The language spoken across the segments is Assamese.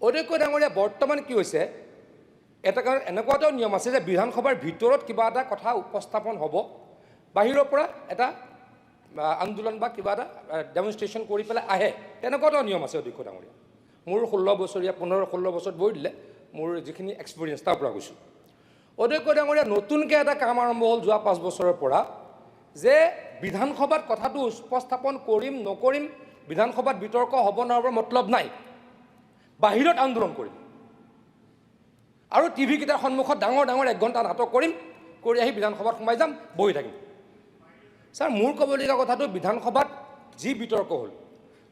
অধ্যক্ষ ডাঙৰীয়া বৰ্তমান কি হৈছে এটা কাৰণ এনেকুৱা এটা নিয়ম আছে যে বিধানসভাৰ ভিতৰত কিবা এটা কথা উপস্থাপন হ'ব বাহিৰৰ পৰা এটা আন্দোলন বা কিবা এটা ডেমনষ্ট্ৰেশ্যন কৰি পেলাই আহে তেনেকুৱা এটা নিয়ম আছে অধ্যক্ষ ডাঙৰীয়া মোৰ 16 বছৰীয়া 15-16 বছৰত বহি দিলে মোৰ যিখিনি এক্সপিৰিয়েঞ্চ তাৰ পৰা কৈছোঁ অধ্যক্ষ ডাঙৰীয়া নতুনকৈ এটা কাম আৰম্ভ হ'ল যোৱা 5 বছৰৰ পৰা যে বিধানসভাত কথাটো উপস্থাপন কৰিম নকৰিম বিধানসভাত বিতৰ্ক হ'ব নহ'ব মতলব নাই বাহিৰত আন্দোলন কৰিম আৰু টিভি কেইটাৰ সন্মুখত ডাঙৰ 1 ঘণ্টা নাটক কৰিম কৰি আহি বিধানসভাত সোমাই যাম বহি থাকিম ছাৰ মোৰ ক'বলগীয়া কথাটো বিধানসভাত যি বিতৰ্ক হ'ল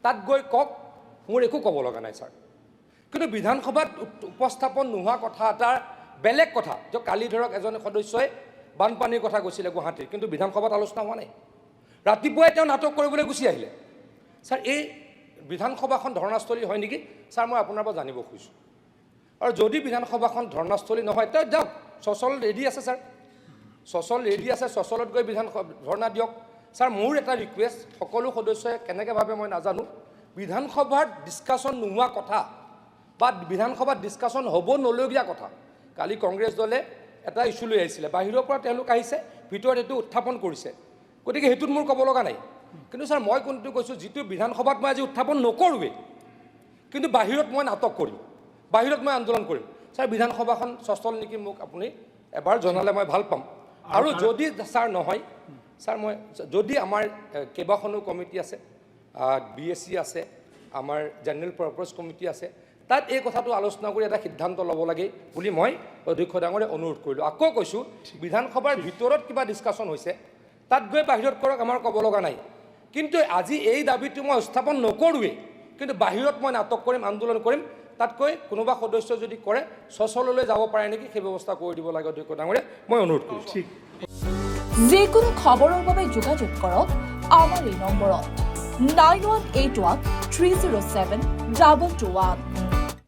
তাত গৈ কওক মোৰ একো ক'ব লগা নাই ছাৰ কিন্তু বিধানসভাত উপস্থাপন নোহোৱা কথা এটাৰ বেলেগ কথা যে কালি ধৰক এজন সদস্যই বানপানীৰ কথা কৈছিলে গুৱাহাটীৰ কিন্তু বিধানসভাত আলোচনা হোৱা নাই ৰাতিপুৱাই তেওঁ নাটক কৰিবলৈ গুচি আহিলে ছাৰ এই বিধানসভাখন ধৰ্ণাস্থলী হয় নেকি ছাৰ মই আপোনাৰ পৰা জানিব খুজিছোঁ আৰু যদি বিধানসভাখন ধৰ্ণাস্থলী নহয় তেওঁ যাওক ছচল ৰেডি আছে ছাৰ ছচল ৰেডি আছে ছচলত গৈ ধৰ্ণা দিয়ক ছাৰ মোৰ এটা ৰিকুৱেষ্ট সকলো সদস্যই কেনেকৈ ভাবে মই নাজানো বিধানসভাত ডিছকাশ্যন নোহোৱা কথা বা বিধানসভাত ডিছকাশ্যন হ'ব নলগীয়া কথা কালি কংগ্ৰেছ দলে এটা ইছ্যু লৈ আহিছিলে বাহিৰৰ পৰা তেওঁলোক আহিছে ভিতৰত এইটো উত্থাপন কৰিছে গতিকে সেইটোত মোৰ ক'ব লগা নাই কিন্তু ছাৰ মই কোনটো কৈছোঁ যিটো বিধানসভাত মই আজি উত্থাপন নকৰোঁৱেই কিন্তু বাহিৰত মই নাটক কৰিম বাহিৰত মই আন্দোলন কৰিম ছাৰ বিধানসভাখন ছচল নেকি মোক আপুনি এবাৰ জনালে মই ভাল পাম আৰু যদি ছাৰ নহয় ছাৰ মই যদি আমাৰ কেইবাখনো কমিটি আছে BSC আছে আমাৰ জেনেৰেল পাৰ্পাছ কমিটি আছে তাত এই কথাটো আলোচনা কৰি এটা সিদ্ধান্ত ল'ব লাগে বুলি মই অধ্যক্ষ ডাঙৰীয়া অনুৰোধ কৰিলোঁ আকৌ কৈছোঁ বিধানসভাৰ ভিতৰত কিবা ডিছকাশ্যন হৈছে তাত গৈ বাহিৰত কৰক আমাৰ ক'ব লগা নাই কিন্তু আজি এই দাবীটো মই উত্থাপন নকৰোঁৱেই কিন্তু বাহিৰত মই নাটক কৰিম আন্দোলন কৰিম তাতকৈ কোনোবা সদস্য যদি কৰে ছচললৈ যাব পাৰে নেকি সেই ব্যৱস্থা কৰি দিব লাগে অধ্যক্ষ ডাঙৰীয়া মই অনুৰোধ কৰিছোঁ যিকোনো খবৰৰ বাবে যোগাযোগ কৰক আমাৰ এই নম্বৰত 9181 307 221